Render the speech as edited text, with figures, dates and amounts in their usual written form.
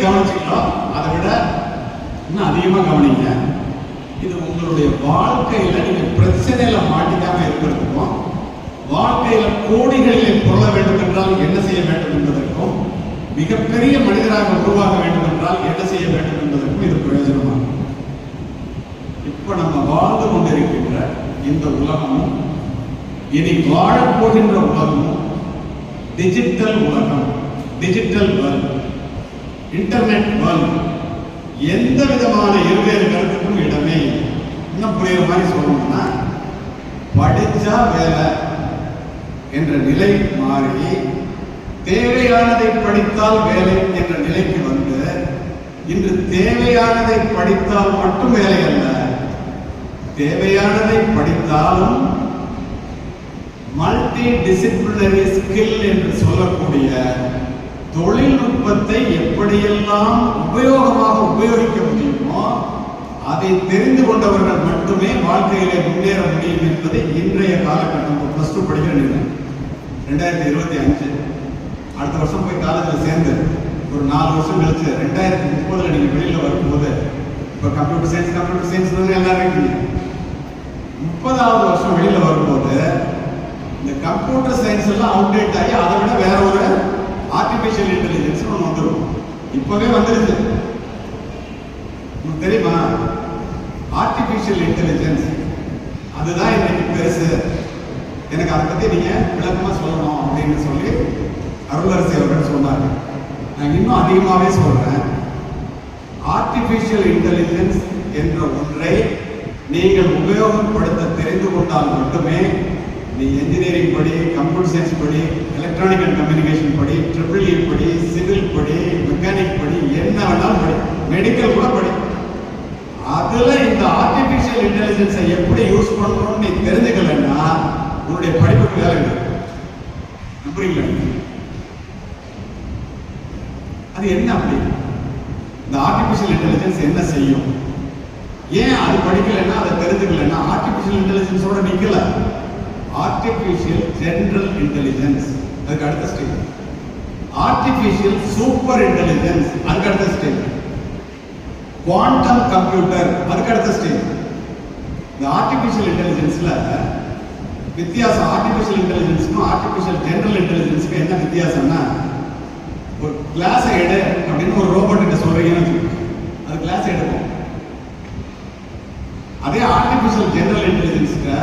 கவனிச்சீங்களோ அதை விட இன்னும் அதிகமாக கவனிங்க. இது உங்களுடைய வாழ்க்கையில நீங்க பிரச்சனையில மாட்டிக்காம இருக்கிறதுக்கும், வாழ்க்கையில கோடிகளிலே பொருள வேண்டும் என்றால் என்ன செய்ய வேண்டும் என்பதற்கும், மிகப்பெரிய மனிதராக உருவாக வேண்டும் என்றால் என்ன செய்ய வேண்டும் என்பதற்கும் இது பிரயோஜனமாகும். இப்ப நம்ம வாழ்ந்து கொண்டிருக்கின்ற இந்த உலகமும் இனி வாழப்போகின்ற உலகமும் டிஜிட்டல் உலகம், டிஜிட்டல் வேர்ல்ட், இன்டர்நெட் வேர்ல்ட். எந்த விதமான இருவேறு கருத்துக்கும் இடமே இல்லை. இன்னும் புரியுற மாதிரி சொல்லணும்னா, படிச்சா வேலை என்ற நிலை மாறி தேவையானதை படித்தால் வேலை என்ற நிலைக்கு வந்து இன்று தேவையானதை படித்தால் மட்டும் வேலை அல்ல, தேவையானதை படித்தாலும் மல்டி டிசிப்ளினரி ஸ்கில் என்று சொல்லக்கூடிய தொழில்நுட்பத்தை எப்படியெல்லாம் உபயோகமாக உபயோகிக்க முடியுமோ அதை தெரிந்து கொண்டவர்கள் மட்டுமே வாழ்க்கையிலே முன்னேற முடியும் என்பதை இன்றைய காலகட்டம். பிளஸ் டூ படிக்கிற நிலை 2025, அடுத்த வருஷம் போய் காலேஜில் சேர்ந்து ஒரு 4 வருஷம் கழிச்சு 2030 நீங்க வெளியில வரும்போது, இப்ப கம்ப்யூட்டர் சயின்ஸ் எல்லாரும் இருக்கீங்க. 30வது வருஷம் வெளியில வரும்போது இந்த கம்ப்யூட்டர் சயின்ஸ் எல்லாம் அவுடேட் ஆகி அதை விட வேற ஒரு ஆர்டிபிஷியல் இன்டெலிஜென்ஸ் ஒன்று வந்துடும். இப்பவே வந்துருது. உங்களுக்கு தெரியுமா? ஆர்டிபிஷியல் இன்டெலிஜென்ஸ் அதுதான் இன்னைக்கு பெருசு. எனக்கு அதை பத்தி நீங்க விளக்கமா சொல்லணும் அப்படின்னு சொல்லி அருளரசி அவர்கள் சொன்னாங்க. நான் இன்னும் அதிகமாகவே சொல்றேன். ஆர்டிபிஷியல் இன்டெலிஜென்ஸ் என்ற ஒன்றை நீங்கள் உபயோகப்படுத்த தெரிந்து கொண்டால் மட்டுமே நீ இன்ஜினியரிங் படி, கம்ப்யூட்டர் சயின்ஸ் படி, எலக்ட்ரானிக் அண்ட் கம்யூனிகேஷன் படி, EEE படி, சிவில் படி, மெக்கானிக் படி, என்ன வேணாலும் படி, மெடிக்கல் கூட படி, அதுல இந்த ஆர்டிபிஷியல் இன்டெலிஜென்ஸை எப்படி யூஸ் பண்றோம்னு நீ தெரிஞ்சுக்கலன்னா உன்னுடைய படிப்புக்கு வேலை இல்லை. நம்புறீங்களா? அது என்ன அப்படி? இந்த ஆர்டிபிஷியல் இன்டெலிஜென்ஸ் என்ன செய்யும்? ஏன் அது படிக்கலைன்னா, அதை தெரிஞ்சுக்கலன்னா ஆர்டிபிஷியல் இன்டெலிஜென்ஸோட நிக்கல. ஆர்டிபிஷியல் ஜெனரல் இன்டெலிஜென்ஸ் அதுக்கு அடுத்த ஸ்டேஜ், ஆர்டிபிஷியல் சூப்பர் இன்டெலிஜென்ஸ் அதுக்கு அடுத்த ஸ்டேஜ், குவாண்டம் கம்ப்யூட்டர் அதுக்கு அடுத்த ஸ்டேஜ். இந்த ஆர்டிபிஷியல் இன்டெலிஜென்ஸ்ல வித்தியாசம். ஆர்டிபிஷியல் இன்டெலிஜென்ஸ்க்கும் ஆர்டிபிஷியல் ஜெனரல் இன்டெலிஜென்ஸ்க்கும் என்ன வித்தியாசம்னா, ஒரு கிளாஸை எடு அப்படின்னு ஒரு ரோபோட் கிட்ட சொல்றீங்கன்னு அது கிளாஸ் எடுக்கும். அதே ஆர்டிபிஷியல் ஜெனரல் இன்டெலிஜென்ஸ்க்கு